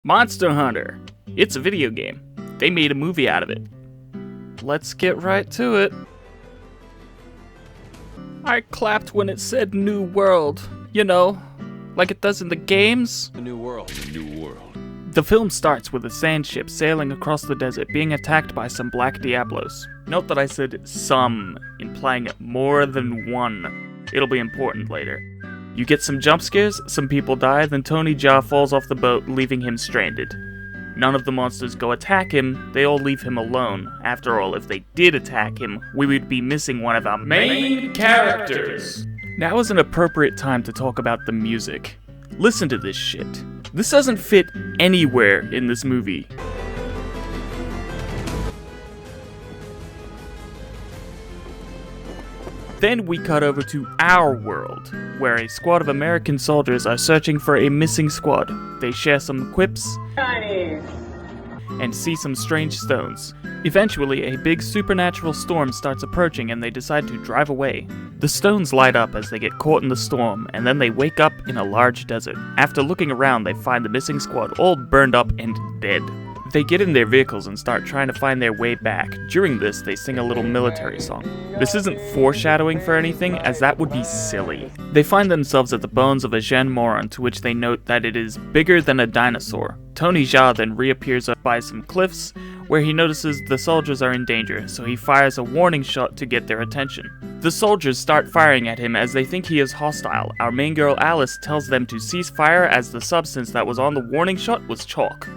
Monster Hunter. It's a video game. They made a movie out of it. Let's get right to it. I clapped when it said New World. You know, like it does in the games. A new world. A new world. The film starts with a sand ship sailing across the desert being attacked by some black Diablos. Note that I said some, implying more than one. It'll be important later. You get some jump scares, some people die, then Tony Jaa falls off the boat, leaving him stranded. None of the monsters go attack him, they all leave him alone. After all, if they did attack him, we would be missing one of our main characters. Now is an appropriate time to talk about the music. Listen to this shit. This doesn't fit anywhere in this movie. Then we cut over to our world, where a squad of American soldiers are searching for a missing squad. They share some quips and see some strange stones. Eventually, a big supernatural storm starts approaching and they decide to drive away. The stones light up as they get caught in the storm, and then they wake up in a large desert. After looking around, they find the missing squad all burned up and dead. They get in their vehicles and start trying to find their way back. During this, they sing a little military song. This isn't foreshadowing for anything, as that would be silly. They find themselves at the bones of a Gen Moron, to which they note that it is bigger than a dinosaur. Tony Jaa then reappears up by some cliffs, where he notices the soldiers are in danger, so he fires a warning shot to get their attention. The soldiers start firing at him as they think he is hostile. Our main girl Alice tells them to cease fire as the substance that was on the warning shot was chalk.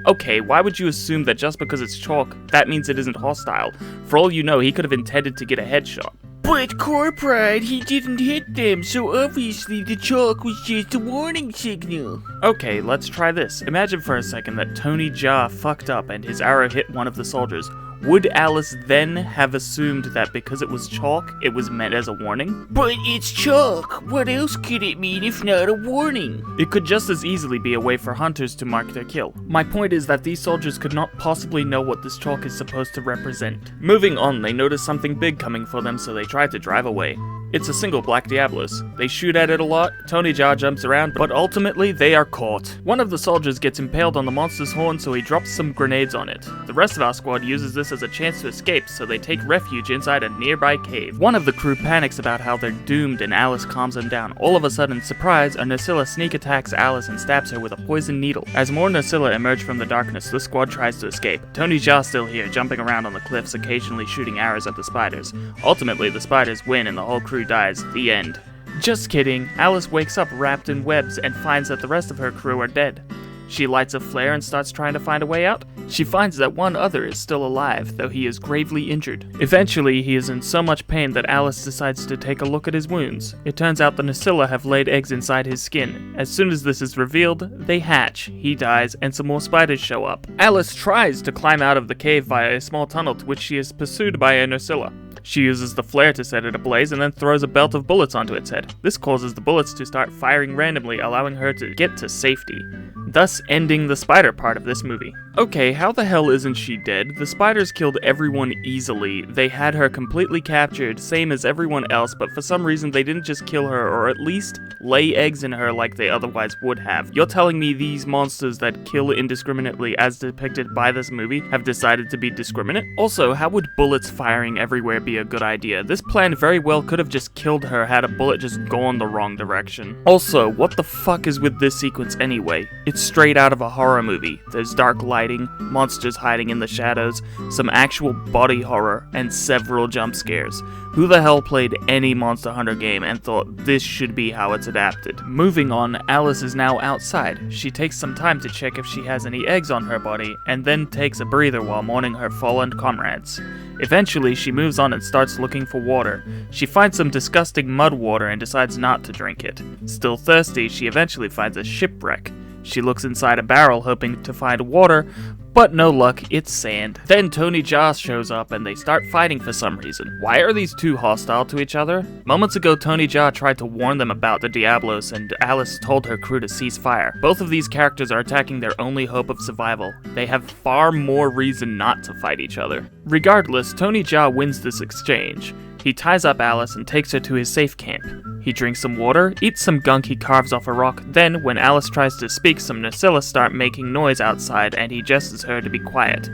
Okay, why would you assume that just because it's chalk, that means it isn't hostile? For all you know, he could have intended to get a headshot. But Corpride, he didn't hit them, so obviously the chalk was just a warning signal. Okay, let's try this. Imagine for a second that Tony Jaa fucked up and his arrow hit one of the soldiers. Would Alice then have assumed that because it was chalk, it was meant as a warning? But it's chalk. What else could it mean if not a warning? It could just as easily be a way for hunters to mark their kill. My point is that these soldiers could not possibly know what this chalk is supposed to represent. Moving on, they notice something big coming for them, so they try to drive away. It's a single black Diablos. They shoot at it a lot, Tony Jaa jumps around, but ultimately they are caught. One of the soldiers gets impaled on the monster's horn, so he drops some grenades on it. The rest of our squad uses this as a chance to escape, so they take refuge inside a nearby cave. One of the crew panics about how they're doomed and Alice calms them down. All of a sudden, surprise, a Nasilla sneak attacks Alice and stabs her with a poison needle. As more Nasilla emerge from the darkness, the squad tries to escape. Tony Jaa still here, jumping around on the cliffs, occasionally shooting arrows at the spiders. Ultimately, the spiders win and the whole crew dies. The end. Just kidding. Alice wakes up wrapped in webs and finds that the rest of her crew are dead. She lights a flare and starts trying to find a way out. She finds that one other is still alive, though he is gravely injured. Eventually, he is in so much pain that Alice decides to take a look at his wounds. It turns out the Nasilla have laid eggs inside his skin. As soon as this is revealed, they hatch, he dies, and some more spiders show up. Alice tries to climb out of the cave via a small tunnel to which she is pursued by a Nasilla. She uses the flare to set it ablaze and then throws a belt of bullets onto its head. This causes the bullets to start firing randomly, allowing her to get to safety, thus ending the spider part of this movie. Okay, how the hell isn't she dead? The spiders killed everyone easily. They had her completely captured, same as everyone else, but for some reason they didn't just kill her, or at least lay eggs in her like they otherwise would have. You're telling me these monsters that kill indiscriminately as depicted by this movie have decided to be discriminate? Also, how would bullets firing everywhere be a good idea? This plan very well could have just killed her had a bullet just gone the wrong direction. Also, what the fuck is with this sequence anyway? It's straight out of a horror movie. There's dark lighting, monsters hiding in the shadows, some actual body horror, and several jump scares. Who the hell played any Monster Hunter game and thought this should be how it's adapted? Moving on, Alice is now outside. She takes some time to check if she has any eggs on her body, and then takes a breather while mourning her fallen comrades. Eventually, she moves on and starts looking for water. She finds some disgusting mud water and decides not to drink it. Still thirsty, she eventually finds a shipwreck. She looks inside a barrel hoping to find water, but no luck, it's sand. Then Tony Jaa shows up and they start fighting for some reason. Why are these two hostile to each other? Moments ago, Tony Jaa tried to warn them about the Diablos and Alice told her crew to cease fire. Both of these characters are attacking their only hope of survival. They have far more reason not to fight each other. Regardless, Tony Jaa wins this exchange. He ties up Alice and takes her to his safe camp. He drinks some water, eats some gunk he carves off a rock, then, when Alice tries to speak, some Nucilla start making noise outside and he gestures her to be quiet.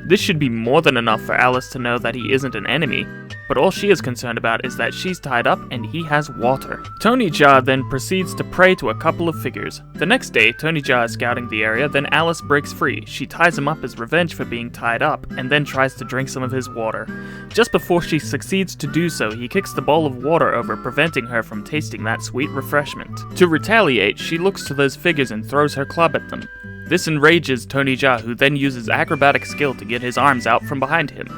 This should be more than enough for Alice to know that he isn't an enemy, but all she is concerned about is that she's tied up and he has water. Tony Jaa then proceeds to pray to a couple of figures. The next day, Tony Jaa is scouting the area, then Alice breaks free. She ties him up as revenge for being tied up, and then tries to drink some of his water. Just before she succeeds to do so, he kicks the bowl of water over, preventing her from tasting that sweet refreshment. To retaliate, she looks to those figures and throws her club at them. This enrages Tony Jaa, who then uses acrobatic skill to get his arms out from behind him.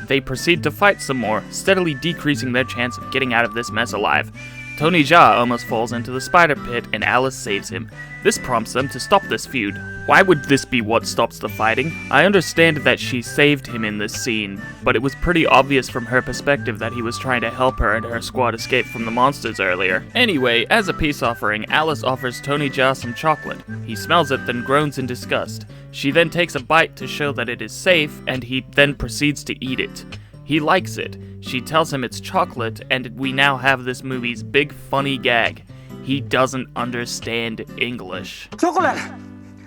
They proceed to fight some more, steadily decreasing their chance of getting out of this mess alive. Tony Jaa almost falls into the spider pit and Alice saves him. This prompts them to stop this feud. Why would this be what stops the fighting? I understand that she saved him in this scene, but it was pretty obvious from her perspective that he was trying to help her and her squad escape from the monsters earlier. Anyway, as a peace offering, Alice offers Tony Jaa some chocolate. He smells it, then groans in disgust. She then takes a bite to show that it is safe, and he then proceeds to eat it. He likes it. She tells him it's chocolate, and we now have this movie's big funny gag. He doesn't understand English. Chocolate!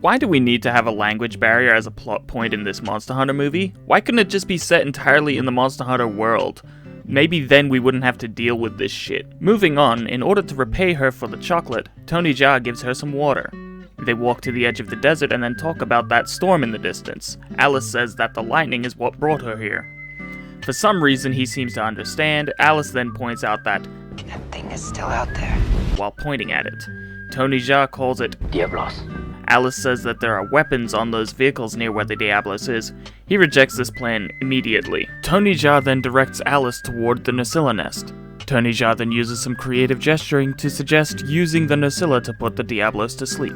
Why do we need to have a language barrier as a plot point in this Monster Hunter movie? Why couldn't it just be set entirely in the Monster Hunter world? Maybe then we wouldn't have to deal with this shit. Moving on, in order to repay her for the chocolate, Tony Jaa gives her some water. They walk to the edge of the desert and then talk about that storm in the distance. Alice says that the lightning is what brought her here. For some reason he seems to understand. Alice then points out that thing is still out there. While pointing at it. Tony Jaa calls it Diablos. Alice says that there are weapons on those vehicles near where the Diablos is. He rejects this plan immediately. Tony Jaa then directs Alice toward the Nucilla nest. Tony Jaa then uses some creative gesturing to suggest using the Nucilla to put the Diablos to sleep.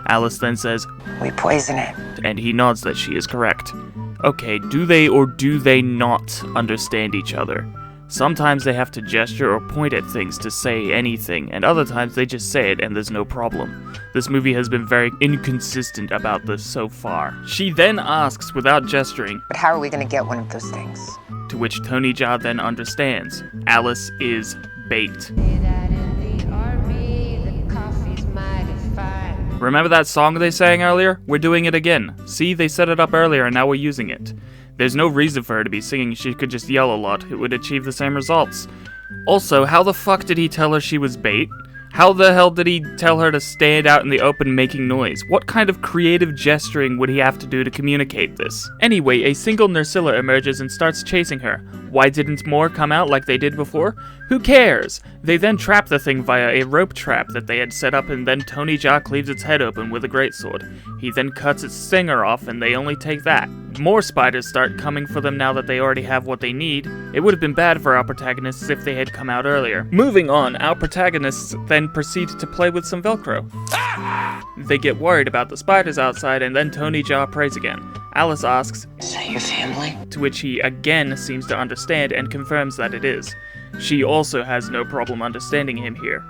Alice then says, "We poison it." And he nods that she is correct. Okay, do they or do they not understand each other? Sometimes they have to gesture or point at things to say anything, and other times they just say it and there's no problem. This movie has been very inconsistent about this so far. She then asks without gesturing, "But how are we gonna get one of those things?" To which Tony Jaa then understands. Alice is bait. Remember that song they sang earlier? We're doing it again. See, they set it up earlier and now we're using it. There's no reason for her to be singing, she could just yell a lot, it would achieve the same results. Also, how the fuck did he tell her she was bait? How the hell did he tell her to stand out in the open making noise? What kind of creative gesturing would he have to do to communicate this? Anyway, a single Nucilla emerges and starts chasing her. Why didn't more come out like they did before? Who cares? They then trap the thing via a rope trap that they had set up, and then Tony Jaa cleaves its head open with a greatsword. He then cuts its stinger off and they only take that. More spiders start coming for them now that they already have what they need. It would have been bad for our protagonists if they had come out earlier. Moving on, our protagonists then proceed to play with some Velcro. They get worried about the spiders outside, and then Tony Jaa prays again. Alice asks, "Is that your family?" To which he again seems to understand and confirms that it is. She also has no problem understanding him here.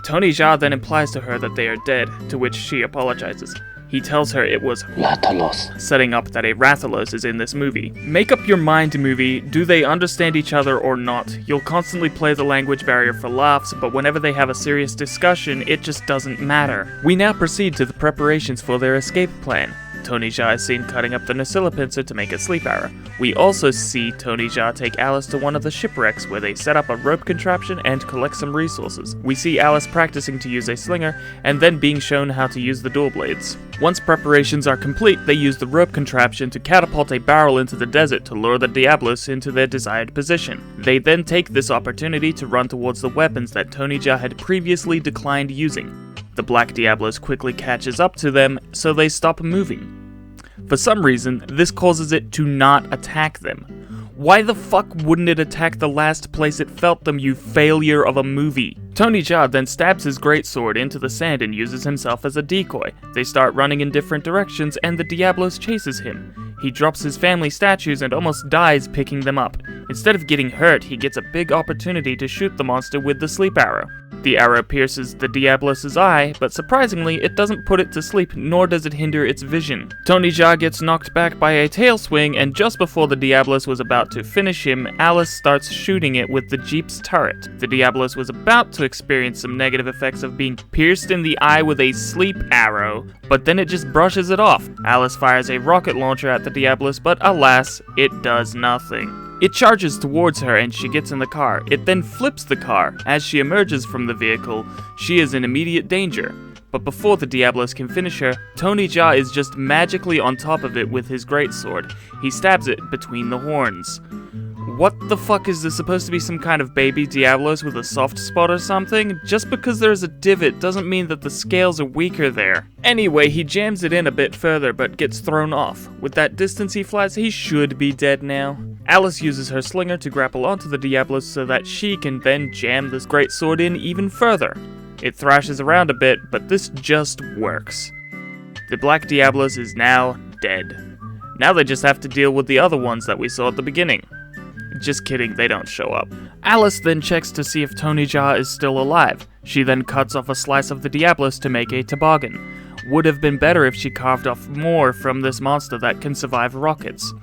Tony Jaa then implies to her that they are dead, to which she apologizes. He tells her it was Rathalos, setting up that a Rathalos is in this movie. Make up your mind, movie. Do they understand each other or not? You'll constantly play the language barrier for laughs, but whenever they have a serious discussion, it just doesn't matter. We now proceed to the preparations for their escape plan. Tony Jaa is seen cutting up the Nucilla pincer to make a sleep arrow. We also see Tony Jaa take Alice to one of the shipwrecks where they set up a rope contraption and collect some resources. We see Alice practicing to use a slinger and then being shown how to use the dual blades. Once preparations are complete, they use the rope contraption to catapult a barrel into the desert to lure the Diablos into their desired position. They then take this opportunity to run towards the weapons that Tony Jaa had previously declined using. The Black Diablos quickly catches up to them, so they stop moving. For some reason, this causes it to not attack them. Why the fuck wouldn't it attack the last place it felt them, you failure of a movie? Tony Jaa then stabs his greatsword into the sand and uses himself as a decoy. They start running in different directions and the Diablos chases him. He drops his family statues and almost dies picking them up. Instead of getting hurt, he gets a big opportunity to shoot the monster with the sleep arrow. The arrow pierces the Diablos' eye, but surprisingly, it doesn't put it to sleep, nor does it hinder its vision. Tony Jaa gets knocked back by a tail swing, and just before the Diablos was about to finish him, Alice starts shooting it with the Jeep's turret. The Diablos was about to experience some negative effects of being pierced in the eye with a sleep arrow, but then it just brushes it off. Alice fires a rocket launcher at the Diablos, but alas, it does nothing. It charges towards her and she gets in the car. It then flips the car. As she emerges from the vehicle, she is in immediate danger. But before the Diablos can finish her, Tony Jaa is just magically on top of it with his greatsword. He stabs it between the horns. What the fuck is this supposed to be, some kind of baby Diablos with a soft spot or something? Just because there's a divot doesn't mean that the scales are weaker there. Anyway, he jams it in a bit further but gets thrown off. With that distance he flies, he should be dead now. Alice uses her slinger to grapple onto the Diablos so that she can then jam this greatsword in even further. It thrashes around a bit, but this just works. The Black Diablos is now dead. Now they just have to deal with the other ones that we saw at the beginning. Just kidding, they don't show up. Alice then checks to see if Tony Jaa is still alive. She then cuts off a slice of the Diablos to make a toboggan. Would have been better if she carved off more from this monster that can survive rockets.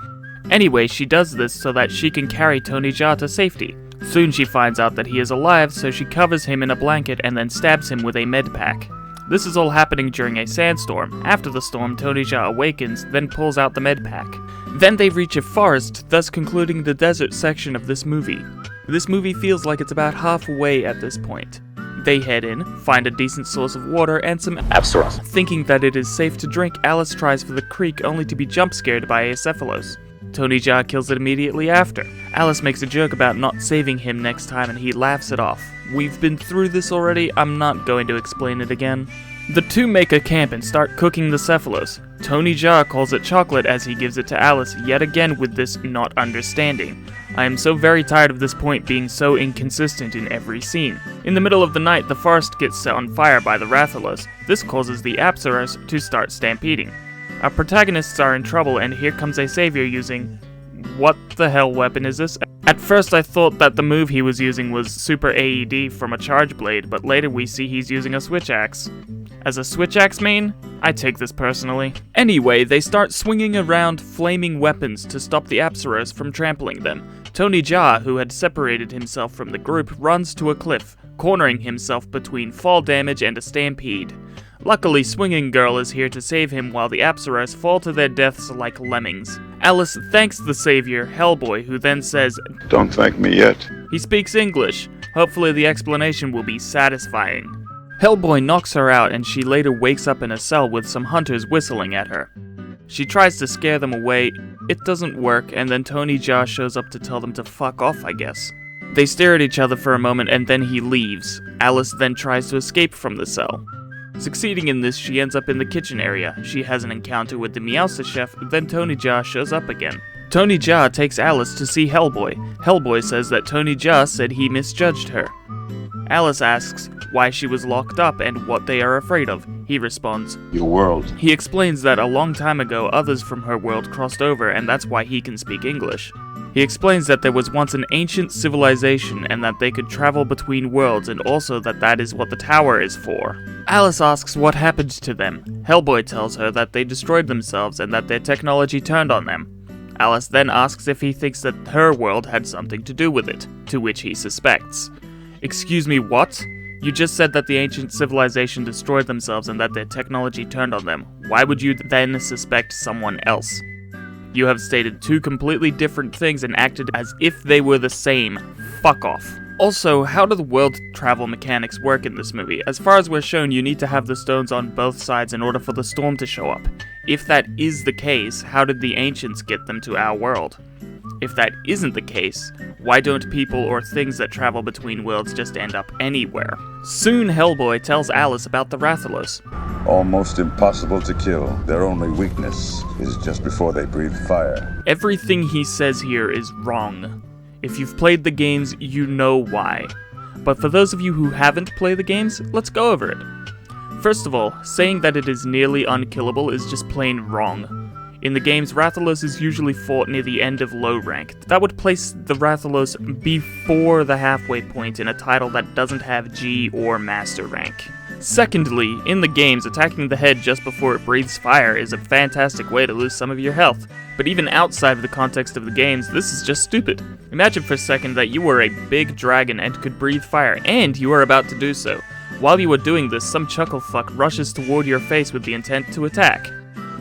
Anyway, she does this so that she can carry Tony Jaa to safety. Soon she finds out that he is alive, so she covers him in a blanket and then stabs him with a med pack. This is all happening during a sandstorm. After the storm, Tony Jaa awakens, then pulls out the med pack. Then they reach a forest, thus concluding the desert section of this movie. This movie feels like it's about halfway at this point. They head in, find a decent source of water and some Absaros. Thinking that it is safe to drink, Alice tries for the creek only to be jump scared by a Cephalos. Tony Jaa kills it immediately after. Alice makes a joke about not saving him next time and he laughs it off. We've been through this already, I'm not going to explain it again. The two make a camp and start cooking the Cephalos. Tony Jaa calls it chocolate as he gives it to Alice yet again with this not understanding. I am so very tired of this point being so inconsistent in every scene. In the middle of the night, the forest gets set on fire by the Rathalos. This causes the Apsaros to start stampeding. Our protagonists are in trouble and here comes a savior using... what the hell weapon is this? At first I thought that the move he was using was Super AED from a charge blade, but later we see he's using a switch axe. As a switch axe main, I take this personally. Anyway, they start swinging around flaming weapons to stop the Apsaros from trampling them. Tony Jaa, who had separated himself from the group, runs to a cliff, cornering himself between fall damage and a stampede. Luckily, Swinging Girl is here to save him while the Apsaros fall to their deaths like lemmings. Alice thanks the savior, Hellboy, who then says, "Don't thank me yet." He speaks English. Hopefully the explanation will be satisfying. Hellboy knocks her out and she later wakes up in a cell with some hunters whistling at her. She tries to scare them away, it doesn't work, and then Tony Jaa shows up to tell them to fuck off, I guess. They stare at each other for a moment and then he leaves. Alice then tries to escape from the cell. Succeeding in this, she ends up in the kitchen area. She has an encounter with the Meowsa chef, then Tony Jaa shows up again. Tony Jaa takes Alice to see Hellboy. Hellboy says that Tony Jaa said he misjudged her. Alice asks why she was locked up and what they are afraid of. He responds, "Your world." He explains that a long time ago others from her world crossed over and that's why he can speak English. He explains that there was once an ancient civilization and that they could travel between worlds and also that that is what the tower is for. Alice asks what happened to them. Hellboy tells her that they destroyed themselves and that their technology turned on them. Alice then asks if he thinks that her world had something to do with it, to which he suspects. Excuse me, what? You just said that the ancient civilization destroyed themselves and that their technology turned on them. Why would you then suspect someone else? You have stated two completely different things and acted as if they were the same. Fuck off. Also, how do the world travel mechanics work in this movie? As far as we're shown, you need to have the stones on both sides in order for the storm to show up. If that is the case, how did the ancients get them to our world? If that isn't the case, why don't people or things that travel between worlds just end up anywhere? Soon Hellboy tells Alice about the Rathalos. Almost impossible to kill. Their only weakness is just before they breathe fire. Everything he says here is wrong. If you've played the games, you know why. But for those of you who haven't played the games, let's go over it. First of all, saying that it is nearly unkillable is just plain wrong. In the games, Rathalos is usually fought near the end of low rank. That would place the Rathalos before the halfway point in a title that doesn't have G or Master rank. Secondly, in the games, attacking the head just before it breathes fire is a fantastic way to lose some of your health. But even outside of the context of the games, this is just stupid. Imagine for a second that you were a big dragon and could breathe fire, and you are about to do so. While you are doing this, some chucklefuck rushes toward your face with the intent to attack.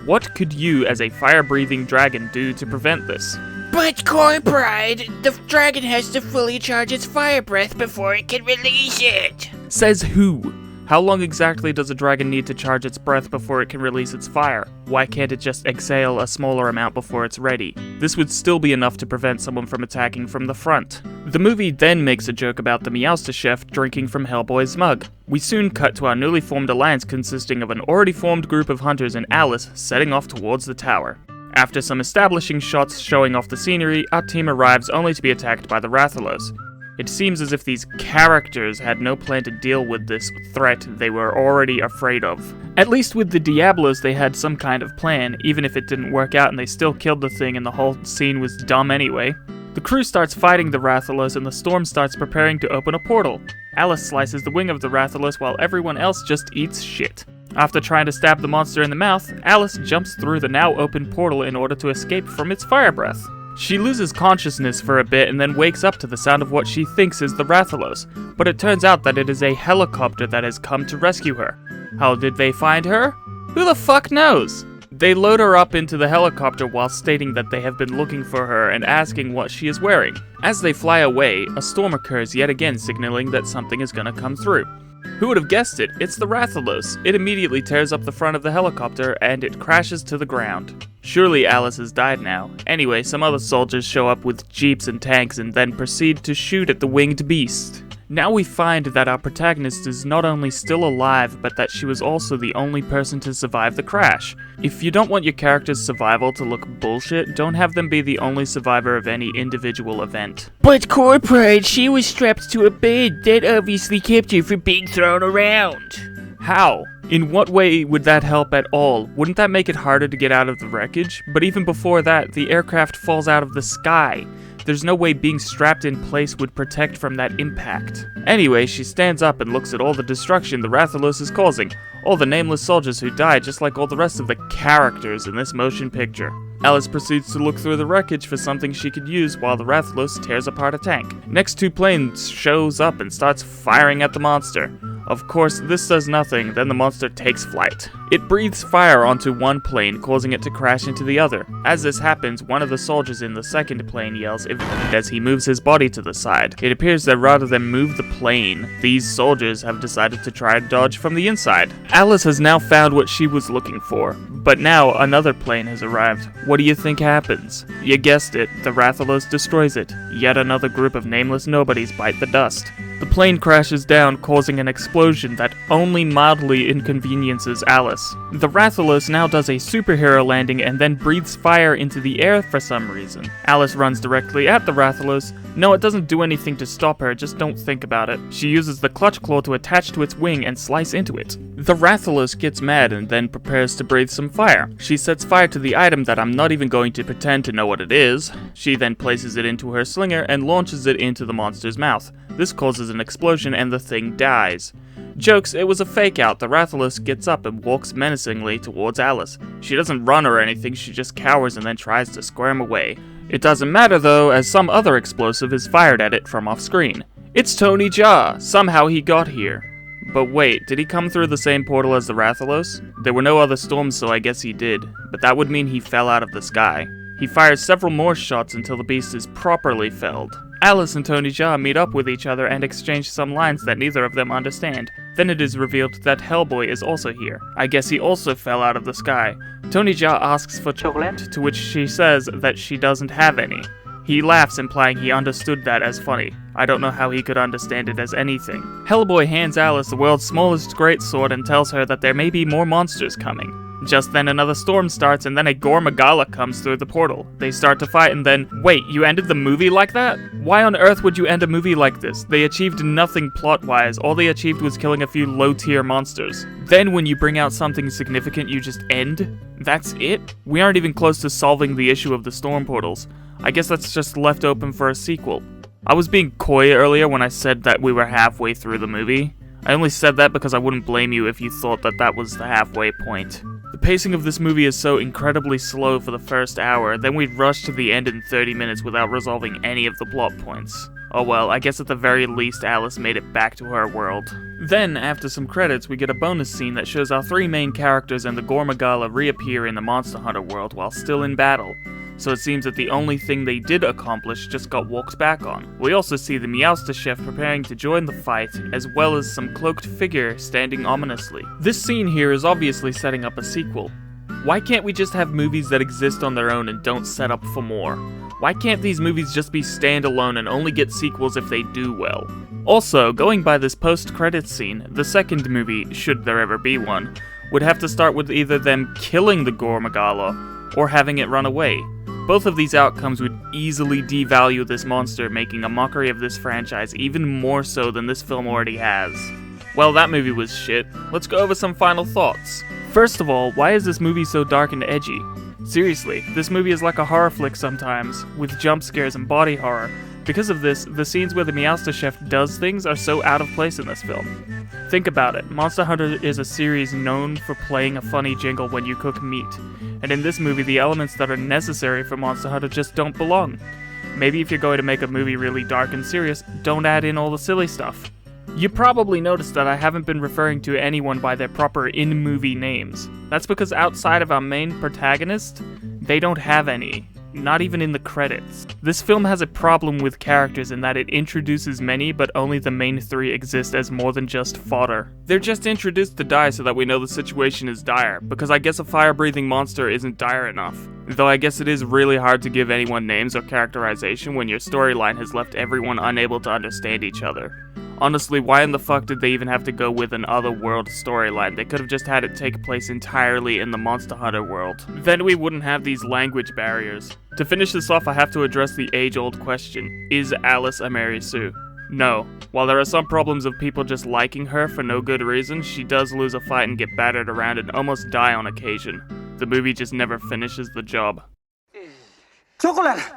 What could you, as a fire-breathing dragon, do to prevent this? But Core Pride, the dragon has to fully charge its fire breath before it can release it. Says who? How long exactly does a dragon need to charge its breath before it can release its fire? Why can't it just exhale a smaller amount before it's ready? This would still be enough to prevent someone from attacking from the front. The movie then makes a joke about the Meowster chef drinking from Hellboy's mug. We soon cut to our newly formed alliance consisting of an already formed group of hunters and Alice setting off towards the tower. After some establishing shots showing off the scenery, our team arrives only to be attacked by the Rathalos. It seems as if these characters had no plan to deal with this threat they were already afraid of. At least with the Diablos they had some kind of plan, even if it didn't work out and they still killed the thing and the whole scene was dumb anyway. The crew starts fighting the Rathalos and the storm starts preparing to open a portal. Alice slices the wing of the Rathalos while everyone else just eats shit. After trying to stab the monster in the mouth, Alice jumps through the now open portal in order to escape from its fire breath. She loses consciousness for a bit and then wakes up to the sound of what she thinks is the Rathalos, but it turns out that it is a helicopter that has come to rescue her. How did they find her? Who the fuck knows? They load her up into the helicopter while stating that they have been looking for her and asking what she is wearing. As they fly away, a storm occurs yet again signaling that something is gonna come through. Who would have guessed it? It's the Rathalos. It immediately tears up the front of the helicopter and it crashes to the ground. Surely Alice has died now. Anyway, some other soldiers show up with jeeps and tanks and then proceed to shoot at the winged beast. Now we find that our protagonist is not only still alive, but that she was also the only person to survive the crash. If you don't want your character's survival to look bullshit, don't have them be the only survivor of any individual event. But Core Pride, she was strapped to a bed. That obviously kept her from being thrown around. How? In what way would that help at all? Wouldn't that make it harder to get out of the wreckage? But even before that, the aircraft falls out of the sky. There's no way being strapped in place would protect from that impact. Anyway, she stands up and looks at all the destruction the Rathalos is causing. All the nameless soldiers who died, just like all the rest of the characters in this motion picture. Alice proceeds to look through the wreckage for something she could use while the Rathalos tears apart a tank. Next, 2 planes shows up and starts firing at the monster. Of course, this does nothing, then the monster takes flight. It breathes fire onto one plane, causing it to crash into the other. As this happens, one of the soldiers in the second plane yells as he moves his body to the side. It appears that rather than move the plane, these soldiers have decided to try to dodge from the inside. Alice has now found what she was looking for, but now another plane has arrived. What do you think happens? You guessed it, the Rathalos destroys it. Yet another group of nameless nobodies bite the dust. The plane crashes down, causing an explosion that only mildly inconveniences Alice. The Rathalos now does a superhero landing and then breathes fire into the air for some reason. Alice runs directly at the Rathalos. No, it doesn't do anything to stop her, just don't think about it. She uses the clutch claw to attach to its wing and slice into it. The Rathalos gets mad and then prepares to breathe some fire. She sets fire to the item that I'm not even going to pretend to know what it is. She then places it into her slinger and launches it into the monster's mouth. This causes an explosion and the thing dies. Jokes, it was a fake out. The Rathalos gets up and walks menacingly towards Alice. She doesn't run or anything, she just cowers and then tries to squirm away. It doesn't matter though, as some other explosive is fired at it from off screen. It's Tony Jaa! Somehow he got here. But wait, did he come through the same portal as the Rathalos? There were no other storms, so I guess he did, but that would mean he fell out of the sky. He fires several more shots until the beast is properly felled. Alice and Tony Jaa meet up with each other and exchange some lines that neither of them understand. Then it is revealed that Hellboy is also here. I guess he also fell out of the sky. Tony Jaa asks for chocolate, to which she says that she doesn't have any. He laughs, implying he understood that as funny. I don't know how he could understand it as anything. Hellboy hands Alice the world's smallest greatsword and tells her that there may be more monsters coming. Just then another storm starts and then a Gormagala comes through the portal. They start to fight and then, wait, you ended the movie like that? Why on earth would you end a movie like this? They achieved nothing plot-wise, all they achieved was killing a few low-tier monsters. Then when you bring out something significant, you just end? That's it? We aren't even close to solving the issue of the storm portals. I guess that's just left open for a sequel. I was being coy earlier when I said that we were halfway through the movie. I only said that because I wouldn't blame you if you thought that that was the halfway point. The pacing of this movie is so incredibly slow for the first hour, then we'd rush to the end in 30 minutes without resolving any of the plot points. Oh well, I guess at the very least Alice made it back to her world. Then, after some credits, we get a bonus scene that shows our three main characters and the Gormagala reappear in the Monster Hunter world while still in battle. So it seems that the only thing they did accomplish just got walked back on. We also see the Meowster chef preparing to join the fight, as well as some cloaked figure standing ominously. This scene here is obviously setting up a sequel. Why can't we just have movies that exist on their own and don't set up for more? Why can't these movies just be standalone and only get sequels if they do well? Also, going by this post-credits scene, the second movie, should there ever be one, would have to start with either them killing the Gormagala or having it run away. Both of these outcomes would easily devalue this monster, making a mockery of this franchise even more so than this film already has. Well, that movie was shit. Let's go over some final thoughts. First of all, why is this movie so dark and edgy? Seriously, this movie is like a horror flick sometimes, with jump scares and body horror. Because of this, the scenes where the Meowster chef does things are so out of place in this film. Think about it, Monster Hunter is a series known for playing a funny jingle when you cook meat, and in this movie the elements that are necessary for Monster Hunter just don't belong. Maybe if you're going to make a movie really dark and serious, don't add in all the silly stuff. You probably noticed that I haven't been referring to anyone by their proper in-movie names. That's because outside of our main protagonist, they don't have any. Not even in the credits. This film has a problem with characters in that it introduces many, but only the main three exist as more than just fodder. They're just introduced to die so that we know the situation is dire, because I guess a fire-breathing monster isn't dire enough. Though I guess it is really hard to give anyone names or characterization when your storyline has left everyone unable to understand each other. Honestly, why in the fuck did they even have to go with an otherworld storyline? They could have just had it take place entirely in the Monster Hunter world. Then we wouldn't have these language barriers. To finish this off, I have to address the age-old question. Is Alice a Mary Sue? No. While there are some problems of people just liking her for no good reason, she does lose a fight and get battered around and almost die on occasion. The movie just never finishes the job. Chocolate!